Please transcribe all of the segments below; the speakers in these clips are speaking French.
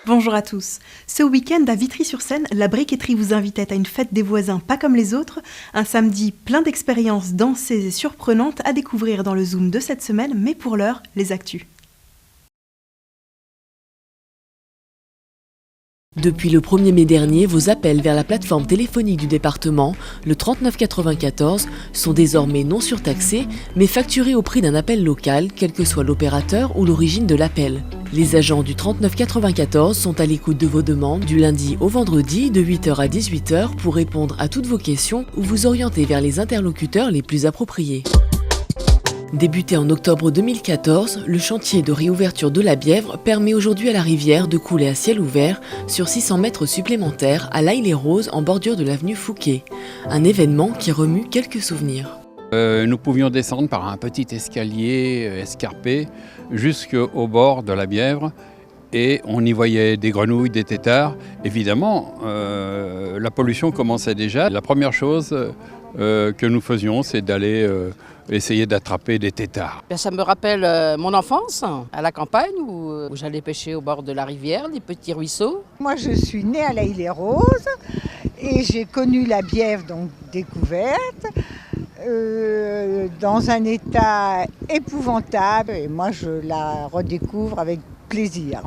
Bonjour à tous. Ce week-end à Vitry-sur-Seine, la briqueterie vous invitait à une fête des voisins pas comme les autres. Un samedi plein d'expériences dansées et surprenantes à découvrir dans le Zoom de cette semaine, mais pour l'heure, les actus. Depuis le 1er mai dernier, vos appels vers la plateforme téléphonique du département, le 3994, sont désormais non surtaxés, mais facturés au prix d'un appel local, quel que soit l'opérateur ou l'origine de l'appel. Les agents du 3994 sont à l'écoute de vos demandes du lundi au vendredi de 8h à 18h pour répondre à toutes vos questions ou vous orienter vers les interlocuteurs les plus appropriés. Débuté en octobre 2014, le chantier de réouverture de la Bièvre permet aujourd'hui à la rivière de couler à ciel ouvert sur 600 mètres supplémentaires à l'Aille-les-Roses en bordure de l'avenue Fouquet. Un événement qui remue quelques souvenirs. Nous pouvions descendre par un petit escalier escarpé jusqu'au bord de la Bièvre et on y voyait des grenouilles, des têtards. Évidemment, la pollution commençait déjà. La première chose que nous faisions, c'est d'aller essayer d'attraper des têtards. Ça me rappelle mon enfance à la campagne où j'allais pêcher au bord de la rivière, des petits ruisseaux. Moi, je suis née à l'Aille-les-Roses et j'ai connu la Bièvre, donc découverte, dans un état épouvantable. Et moi, je la redécouvre avec plaisir.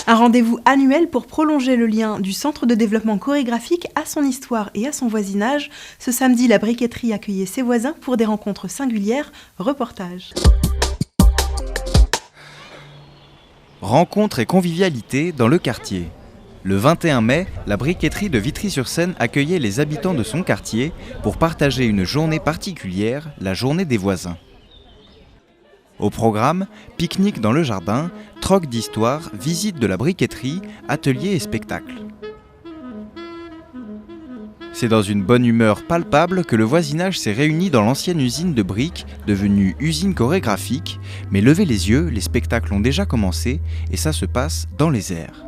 Un rendez-vous annuel pour prolonger le lien du Centre de développement chorégraphique à son histoire et à son voisinage. Ce samedi, la briqueterie accueillait ses voisins pour des rencontres singulières. Reportage. Rencontres et convivialité dans le quartier. Le 21 mai, la briqueterie de Vitry-sur-Seine accueillait les habitants de son quartier pour partager une journée particulière, la journée des voisins. Au programme, pique-nique dans le jardin, troc d'histoire, visite de la briqueterie, ateliers et spectacles. C'est dans une bonne humeur palpable que le voisinage s'est réuni dans l'ancienne usine de briques, devenue usine chorégraphique, mais levez les yeux, les spectacles ont déjà commencé et ça se passe dans les airs.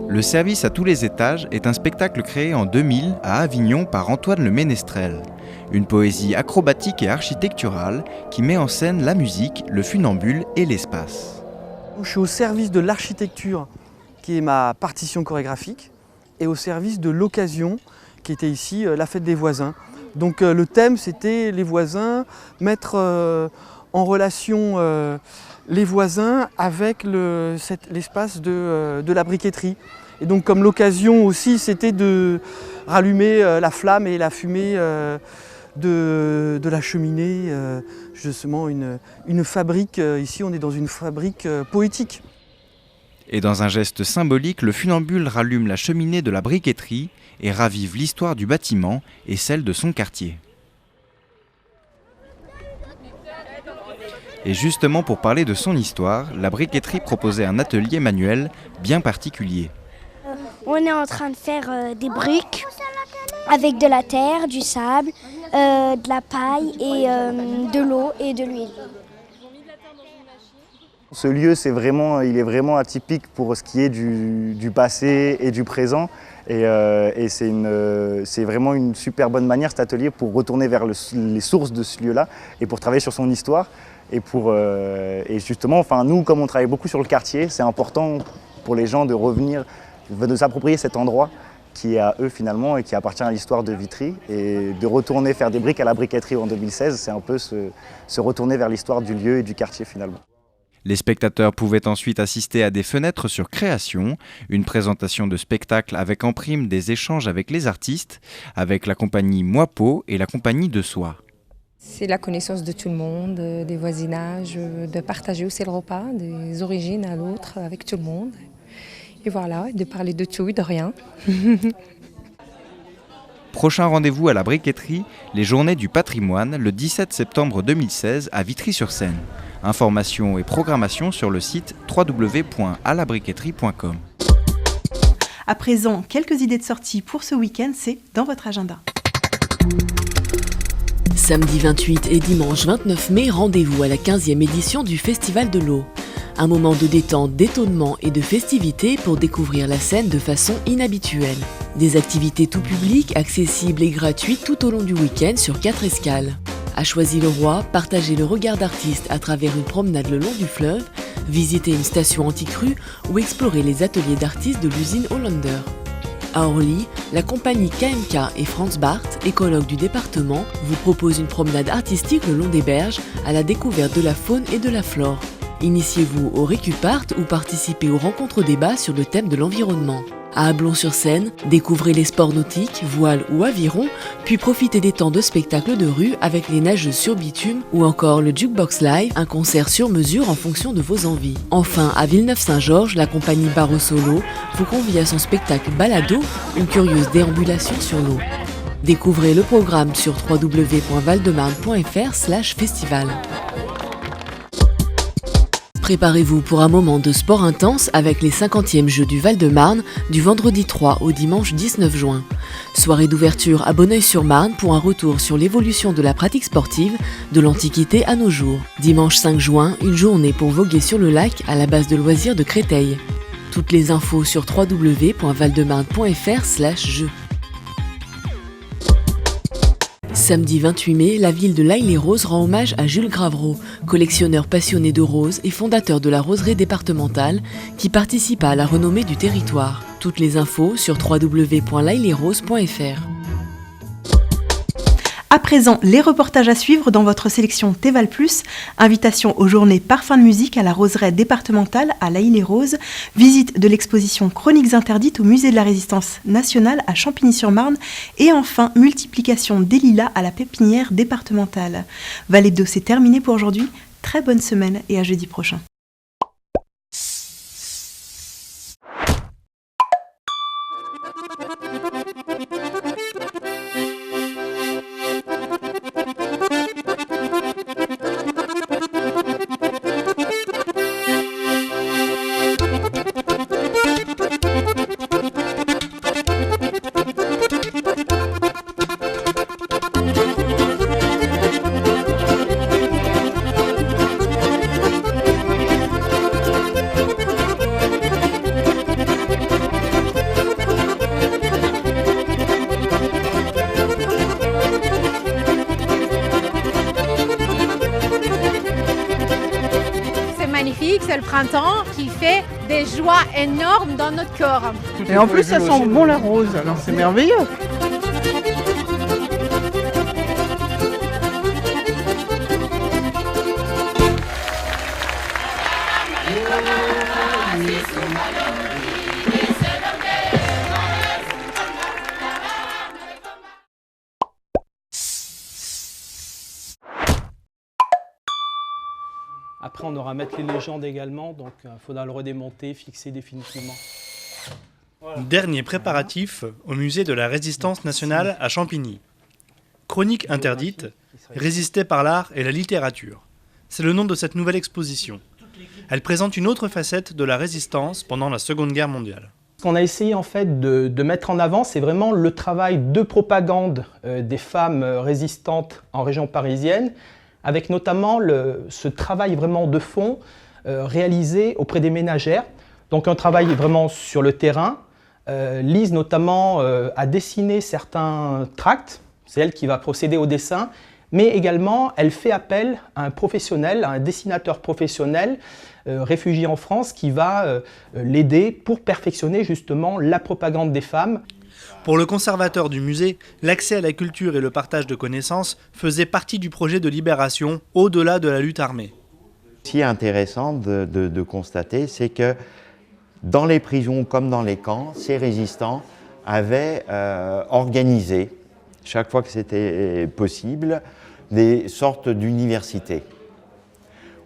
Le service à tous les étages est un spectacle créé en 2000 à Avignon par Antoine Le Ménestrel. Une poésie acrobatique et architecturale qui met en scène la musique, le funambule et l'espace. Je suis au service de l'architecture, qui est ma partition chorégraphique, et au service de l'occasion, qui était ici la fête des voisins. Donc le thème, c'était les voisins, mettre en relation les voisins avec l'espace de la briqueterie. Et donc comme l'occasion aussi, c'était de rallumer la flamme et la fumée de la cheminée, justement une fabrique, ici on est dans une fabrique poétique. Et dans un geste symbolique, le funambule rallume la cheminée de la briqueterie et ravive l'histoire du bâtiment et celle de son quartier. Et justement pour parler de son histoire, la briqueterie proposait un atelier manuel bien particulier. On est en train de faire des briques avec de la terre, du sable, de la paille et de l'eau et de l'huile. Ce lieu, il est vraiment atypique pour ce qui est du passé et du présent. Et c'est vraiment une super bonne manière, cet atelier, pour retourner vers les sources de ce lieu-là et pour travailler sur son histoire. Et justement, nous, comme on travaille beaucoup sur le quartier, c'est important pour les gens de revenir, de s'approprier cet endroit qui est à eux finalement et qui appartient à l'histoire de Vitry. Et de retourner faire des briques à la briqueterie en 2016, c'est un peu se retourner vers l'histoire du lieu et du quartier finalement. Les spectateurs pouvaient ensuite assister à des fenêtres sur création, une présentation de spectacle avec en prime des échanges avec les artistes, avec la compagnie Moipo et la compagnie De Soi. C'est la connaissance de tout le monde, des voisinages, de partager aussi le repas, des origines à l'autre avec tout le monde. Et voilà, de parler de tout et de rien. Prochain rendez-vous à la briqueterie, les Journées du patrimoine, le 17 septembre 2016 à Vitry-sur-Seine. Informations et programmation sur le site www.alabriqueterie.com. À présent, quelques idées de sortie pour ce week-end, c'est dans votre agenda. Samedi 28 et dimanche 29 mai, rendez-vous à la 15e édition du Festival de l'eau. Un moment de détente, d'étonnement et de festivité pour découvrir la Seine de façon inhabituelle. Des activités tout public, accessibles et gratuites tout au long du week-end sur 4 escales. À Choisy-le-Roi, partagez le regard d'artiste à travers une promenade le long du fleuve, visitez une station anti-crue ou explorez les ateliers d'artistes de l'usine Hollander. À Orly, la compagnie KMK et Franz Barth, écologues du département, vous proposent une promenade artistique le long des berges à la découverte de la faune et de la flore. Initiez-vous au Récupart ou participez aux rencontres débats sur le thème de l'environnement. À Ablon-sur-Seine, découvrez les sports nautiques, voile ou aviron, puis profitez des temps de spectacles de rue avec les nageuses sur bitume ou encore le Jukebox Live, un concert sur mesure en fonction de vos envies. Enfin, à Villeneuve-Saint-Georges, la compagnie Barreau Solo vous convie à son spectacle Balado, une curieuse déambulation sur l'eau. Découvrez le programme sur www.valdemarne.fr/festival. Préparez-vous pour un moment de sport intense avec les 50e Jeux du Val-de-Marne du vendredi 3 au dimanche 19 juin. Soirée d'ouverture à Bonneuil-sur-Marne pour un retour sur l'évolution de la pratique sportive de l'Antiquité à nos jours. Dimanche 5 juin, une journée pour voguer sur le lac à la base de loisirs de Créteil. Toutes les infos sur www.valdemarne.fr/jeux. Samedi 28 mai, la ville de L'Haÿ-les-Roses rend hommage à Jules Gravreau, collectionneur passionné de roses et fondateur de la roseraie départementale qui participa à la renommée du territoire. Toutes les infos sur www.lahyleroses.fr. À présent, les reportages à suivre dans votre sélection Teval+. Invitation aux journées Parfums de musique à la roseraie départementale à L'Haÿ-les-Roses. Visite de l'exposition Chroniques interdites au musée de la Résistance nationale à Champigny-sur-Marne. Et enfin, multiplication des lilas à la pépinière départementale. Valais-d'Eau, c'est terminé pour aujourd'hui. Très bonne semaine et à jeudi prochain. C'est le printemps qui fait des joies énormes dans notre corps. Et en plus, ça sent bon la rose, alors c'est merveilleux. Après, on aura à mettre les légendes également, donc il faudra le redémonter, fixer définitivement. Voilà. Dernier préparatif au musée de la Résistance nationale à Champigny. Chroniques interdites, résister par l'art et la littérature. C'est le nom de cette nouvelle exposition. Elle présente une autre facette de la résistance pendant la Seconde Guerre mondiale. Ce qu'on a essayé en fait de mettre en avant, c'est vraiment le travail de propagande des femmes résistantes en région parisienne, avec notamment ce travail vraiment de fond réalisé auprès des ménagères. Donc un travail vraiment sur le terrain. Lise notamment a dessiné certains tracts, c'est elle qui va procéder au dessin, mais également elle fait appel à un professionnel, à un dessinateur professionnel réfugié en France qui va l'aider pour perfectionner justement la propagande des femmes. Pour le conservateur du musée, l'accès à la culture et le partage de connaissances faisaient partie du projet de libération au-delà de la lutte armée. Ce qui est intéressant de constater, c'est que dans les prisons comme dans les camps, ces résistants avaient organisé, chaque fois que c'était possible, des sortes d'universités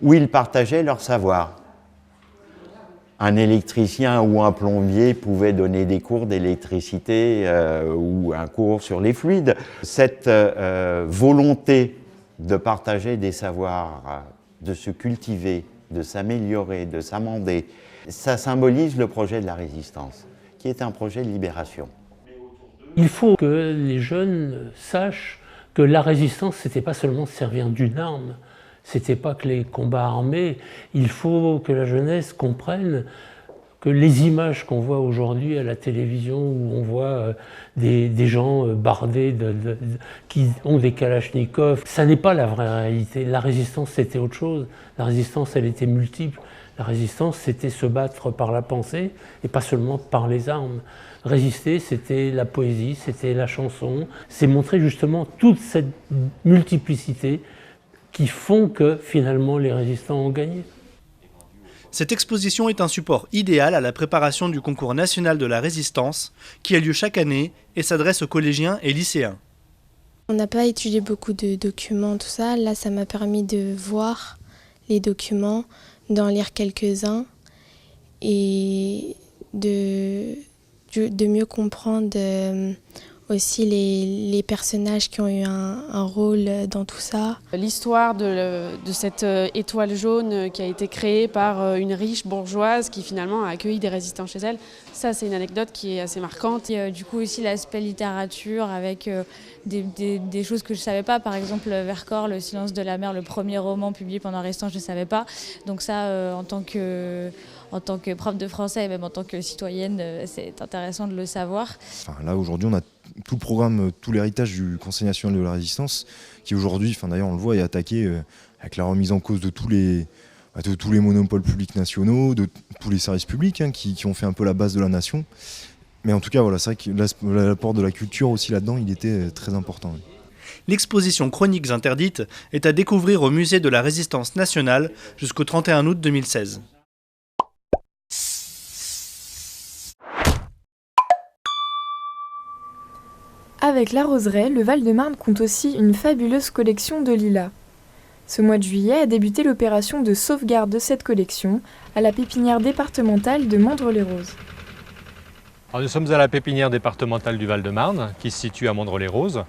où ils partageaient leur savoir. Un électricien ou un plombier pouvait donner des cours d'électricité ou un cours sur les fluides. Cette volonté de partager des savoirs, de se cultiver, de s'améliorer, de s'amender, ça symbolise le projet de la résistance, qui est un projet de libération. Il faut que les jeunes sachent que la résistance, ce n'était pas seulement se servir d'une arme, C'était pas que les combats armés. Il faut que la jeunesse comprenne que les images qu'on voit aujourd'hui à la télévision, où on voit des gens bardés qui ont des kalachnikovs, ça n'est pas la vraie réalité. La résistance, c'était autre chose. La résistance, elle était multiple. La résistance, c'était se battre par la pensée et pas seulement par les armes. Résister, c'était la poésie, c'était la chanson. C'est montrer justement toute cette multiplicité qui font que finalement les résistants ont gagné. Cette exposition est un support idéal à la préparation du concours national de la résistance qui a lieu chaque année et s'adresse aux collégiens et lycéens. On n'a pas étudié beaucoup de documents, tout ça. Là, ça m'a permis de voir les documents, d'en lire quelques-uns et de mieux comprendre aussi les personnages qui ont eu un rôle dans tout ça. L'histoire de cette étoile jaune qui a été créée par une riche bourgeoise qui finalement a accueilli des résistants chez elle, ça c'est une anecdote qui est assez marquante. Et, du coup aussi l'aspect littérature avec des choses que je ne savais pas, par exemple Vercors, Le silence de la mer, le premier roman publié pendant la Résistance, je ne savais pas. Donc ça en tant que prof de français et même en tant que citoyenne, c'est intéressant de le savoir. Enfin, là aujourd'hui on a tout le programme, tout l'héritage du Conseil national de la résistance qui aujourd'hui, d'ailleurs on le voit, est attaqué avec la remise en cause de tous les monopoles publics nationaux, de tous les services publics qui ont fait un peu la base de la nation. Mais en tout cas, voilà, c'est vrai que l'apport de la culture aussi là-dedans, il était très important. Oui. L'exposition Chroniques interdites est à découvrir au musée de la Résistance nationale jusqu'au 31 août 2016. Avec la roseraie, le Val-de-Marne compte aussi une fabuleuse collection de lilas. Ce mois de juillet a débuté l'opération de sauvegarde de cette collection à la pépinière départementale de Mandres-les-Roses. Alors nous sommes à la pépinière départementale du Val-de-Marne qui se situe à Mandres-les-Roses.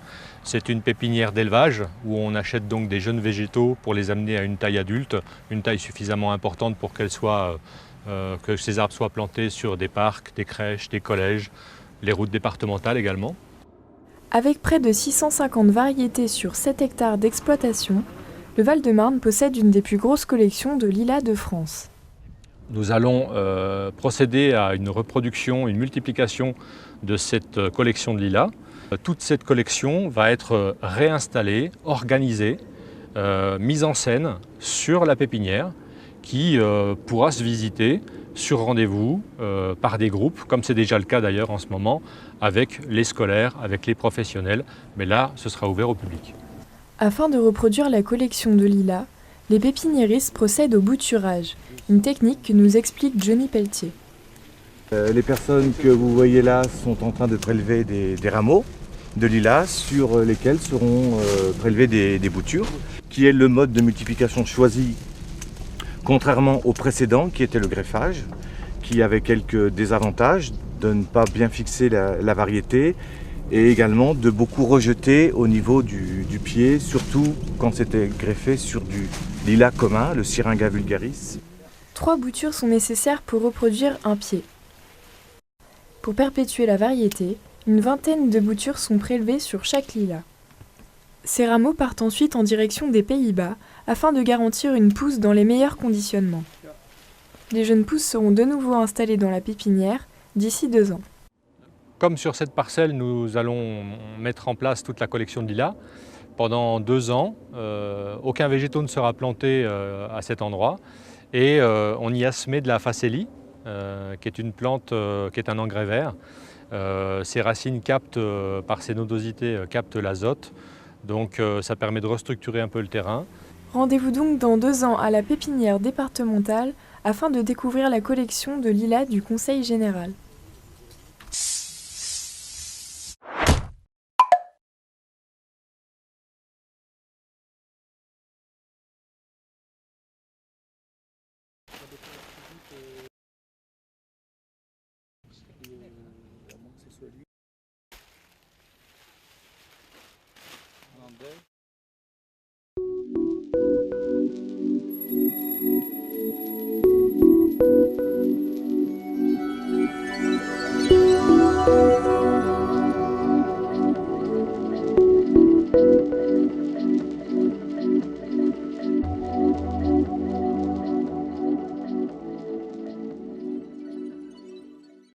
C'est une pépinière d'élevage où on achète donc des jeunes végétaux pour les amener à une taille adulte, une taille suffisamment importante pour que ces arbres soient plantés sur des parcs, des crèches, des collèges, les routes départementales également. Avec près de 650 variétés sur 7 hectares d'exploitation, le Val-de-Marne possède une des plus grosses collections de lilas de France. Nous allons procéder à une reproduction, une multiplication de cette collection de lilas. Toute cette collection va être réinstallée, organisée, mise en scène sur la pépinière qui pourra se visiter sur rendez-vous par des groupes, comme c'est déjà le cas d'ailleurs en ce moment, avec les scolaires, avec les professionnels, mais là ce sera ouvert au public. Afin de reproduire la collection de lilas, les pépiniéristes procèdent au bouturage, une technique que nous explique Johnny Pelletier. Les personnes que vous voyez là sont en train de prélever des rameaux de lilas sur lesquels seront prélevées des boutures, qui est le mode de multiplication choisi contrairement au précédent qui était le greffage, qui avait quelques désavantages de ne pas bien fixer la variété et également de beaucoup rejeter au niveau du pied, surtout quand c'était greffé sur du lilas commun, le Syringa vulgaris. 3 boutures sont nécessaires pour reproduire un pied. Pour perpétuer la variété, une vingtaine de boutures sont prélevées sur chaque lilas. Ces rameaux partent ensuite en direction des Pays-Bas afin de garantir une pousse dans les meilleurs conditionnements. Les jeunes pousses seront de nouveau installées dans la pépinière d'ici 2 ans. Comme sur cette parcelle, nous allons mettre en place toute la collection de lilas. Pendant 2 ans, aucun végétaux ne sera planté à cet endroit et on y a semé de la facélie, qui est une plante qui est un engrais vert. Ses racines captent, par ses nodosités, captent l'azote. Donc ça permet de restructurer un peu le terrain. Rendez-vous donc dans 2 ans à la pépinière départementale afin de découvrir la collection de lilas du Conseil général.